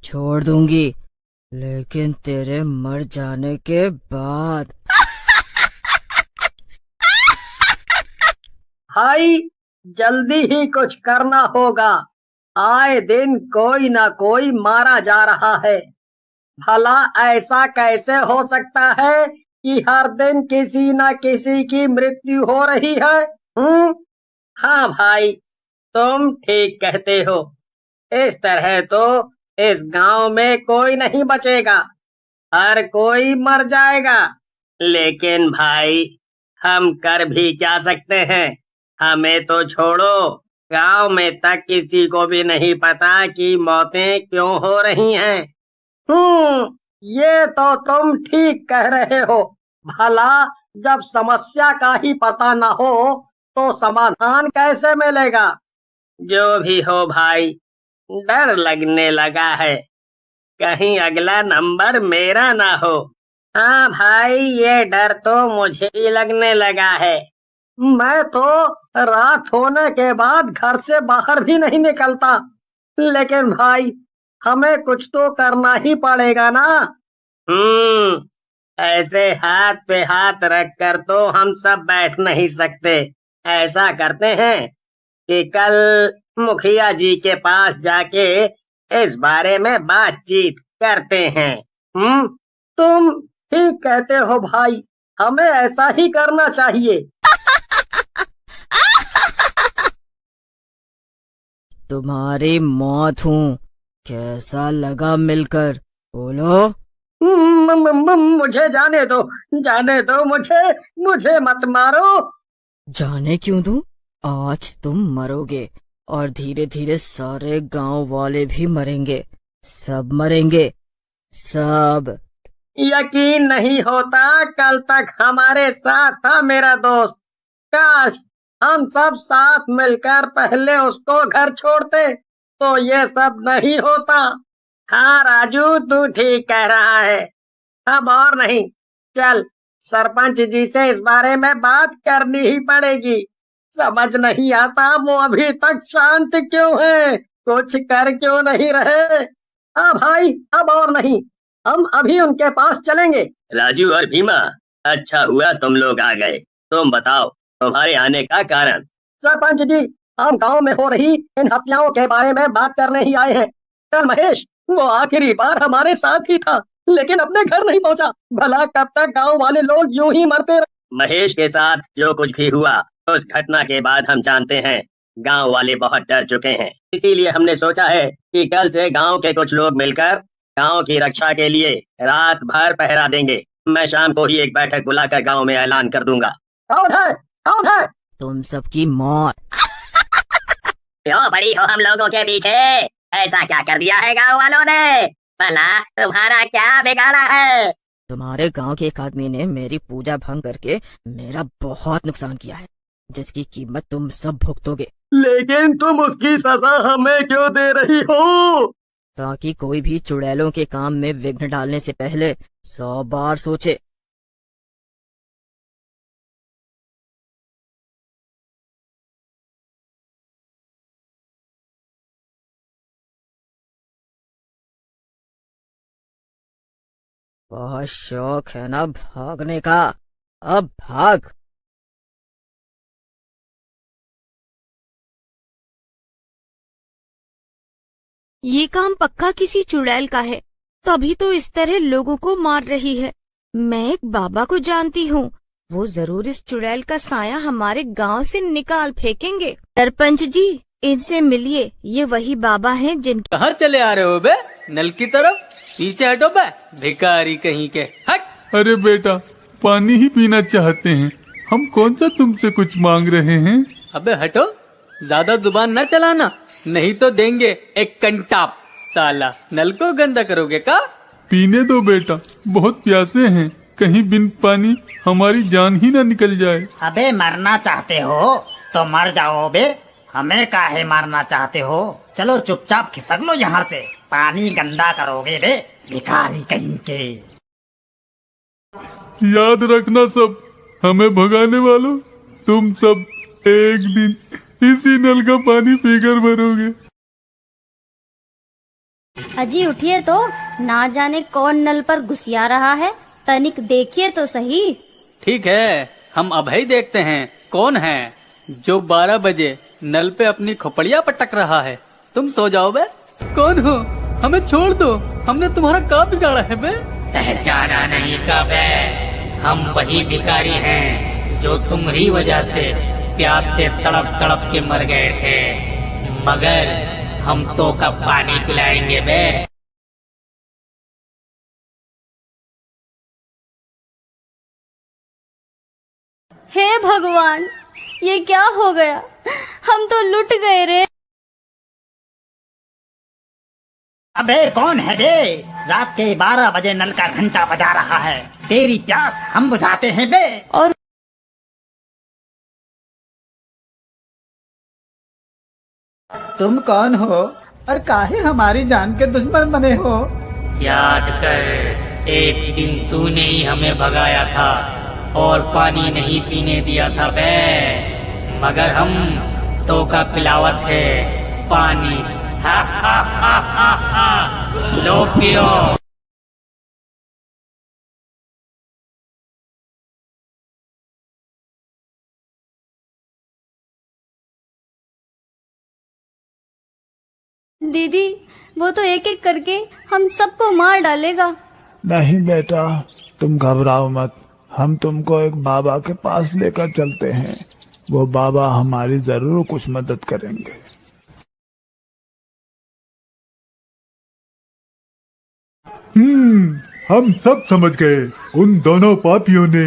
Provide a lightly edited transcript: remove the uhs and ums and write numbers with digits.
छोड़ दूंगी, लेकिन तेरे मर जाने के बाद। भाई, जल्दी ही कुछ करना होगा। आए दिन कोई ना कोई मारा जा रहा है। भला ऐसा कैसे हो सकता है कि हर दिन किसी न किसी की मृत्यु हो रही है? हम्म। हाँ भाई, तुम ठीक कहते हो। इस तरह तो इस गांव में कोई नहीं बचेगा, हर कोई मर जाएगा। लेकिन भाई, हम कर भी क्या सकते हैं? हमें तो छोड़ो, गांव में तक किसी को भी नहीं पता कि मौतें क्यों हो रही हैं। ये तो तुम ठीक कह रहे हो। भला जब समस्या का ही पता न हो तो समाधान कैसे मिलेगा? जो भी हो भाई, डर लगने लगा है, कहीं अगला नंबर मेरा ना हो। हाँ भाई, ये डर तो मुझे भी लगने लगा है। मैं तो रात होने के बाद घर से बाहर भी नहीं निकलता। लेकिन भाई, हमें कुछ तो करना ही पड़ेगा ना। ऐसे हाथ पे हाथ रख कर तो हम सब बैठ नहीं सकते। ऐसा करते हैं कि कल मुखिया जी के पास जाके इस बारे में बातचीत करते हैं। तुम ठीक कहते हो भाई, हमें ऐसा ही करना चाहिए। तुम्हारी मौत हूँ, कैसा लगा मिलकर? बोलो। मुझे जाने दो मुझे, मुझे मत मारो। जाने क्यों दूं? आज तुम मरोगे और धीरे धीरे सारे गांव वाले भी मरेंगे। सब मरेंगे, सब। यकीन नहीं होता कल तक हमारे साथ था मेरा दोस्त। काश हम सब साथ मिलकर पहले उसको घर छोड़ते तो ये सब नहीं होता। हाँ राजू, तू ठीक कह रहा है। अब और नहीं, चल सरपंच जी से इस बारे में बात करनी ही पड़ेगी। समझ नहीं आता वो अभी तक शांत क्यों है, कुछ कर क्यों नहीं रहे। हाँ भाई, अब और नहीं, हम अभी उनके पास चलेंगे। राजू और भीमा, अच्छा हुआ तुम लोग आ गए। तुम बताओ, तुम्हारे आने का कारण? सरपंच जी, हम गांव में हो रही इन हत्याओं के बारे में बात करने ही आए हैं। कल महेश, वो आखिरी बार हमारे साथ ही था, लेकिन अपने घर नहीं पहुंचा। भला कब तक गांव वाले लोग यूं ही मरते रहे? महेश के साथ जो कुछ भी हुआ, उस घटना के बाद हम जानते हैं गांव वाले बहुत डर चुके हैं। इसीलिए हमने सोचा है कि कल से गांव के कुछ लोग मिलकर गांव की रक्षा के लिए रात भर पहरा देंगे। मैं शाम को ही एक बैठक बुलाकर गांव में ऐलान कर दूंगा। कौन है? कौन है? तुम सबकी मौत। क्यों पड़ी हो हम लोगों के पीछे? ऐसा क्या कर दिया है गांव वालों ने? भला तुम्हारा क्या बिगाड़ा है? तुम्हारे गांव के एक आदमी ने मेरी पूजा भंग करके मेरा बहुत नुकसान किया है, जिसकी कीमत तुम सब भुगतोगे। लेकिन तुम उसकी सजा हमें क्यों दे रही हो? ताकि कोई भी चुड़ैलों के काम में विघ्न डालने से पहले 100 बार सोचे। बहुत शौक है ना भागने का? अब भाग। ये काम पक्का किसी चुड़ैल का है, तभी तो इस तरह लोगों को मार रही है। मैं एक बाबा को जानती हूँ, वो जरूर इस चुड़ैल का साया हमारे गांव से निकाल फेंकेंगे। सरपंच जी, इनसे मिलिए, ये वही बाबा हैं जिनके। कहाँ चले आ रहे हो बे? नल की तरफ पीछे हटो बे, भिखारी कहीं के। हट। अरे बेटा, पानी ही पीना चाहते हैं, हम कौन सा तुमसे कुछ मांग रहे हैं। अबे हटो, ज्यादा जुबान न चलाना, नहीं तो देंगे एक कंटाप। साला नल को गंदा करोगे का? पीने दो बेटा, बहुत प्यासे हैं, कहीं बिन पानी हमारी जान ही न निकल जाए। अबे मरना चाहते हो तो मर जाओ बे, हमें काहे मारना चाहते हो? चलो चुपचाप खिसक लो यहाँ से, पानी गंदा करोगे बे, भिखारी कहीं के। याद रखना सब, हमें भगाने वालों, तुम सब एक दिन इसी नल का पानी पीकर मरोगे। अजी उठिए तो, ना जाने कौन नल पर घुसिया रहा है, तनिक देखिए तो सही। ठीक है, हम अभी देखते हैं कौन है जो 12 बजे नल पे अपनी खोपड़िया पटक रहा है। तुम सो जाओ बे। कौन हो? हमें छोड़ दो, हमने तुम्हारा का बिगाड़ा है बे? पहचाना नहीं का बे, हम वही भिखारी हैं जो तुम्हारी वजह से प्यास से तड़प तड़प के मर गए थे, मगर हम तो कब पानी पिलाएंगे बे। हे भगवान, ये क्या हो गया, हम तो लुट गए रे। अबे कौन है बे? रात के 12 बजे नल का घंटा बजा रहा है, तेरी प्यास हम बुझाते हैं बे। और तुम कौन हो और काहे हमारी जान के दुश्मन बने हो? याद कर, एक दिन तूने ही हमें भगाया था और पानी नहीं पीने दिया था बे, मगर हम तो का पिलावत है पानी। हा हा हा हा हा, लो पियो। दीदी, वो तो एक एक करके हम सबको मार डालेगा। नहीं बेटा, तुम घबराओ मत, हम तुमको एक बाबा के पास लेकर चलते हैं, वो बाबा हमारी जरूर कुछ मदद करेंगे। हम सब समझ गए, उन दोनों पापियों ने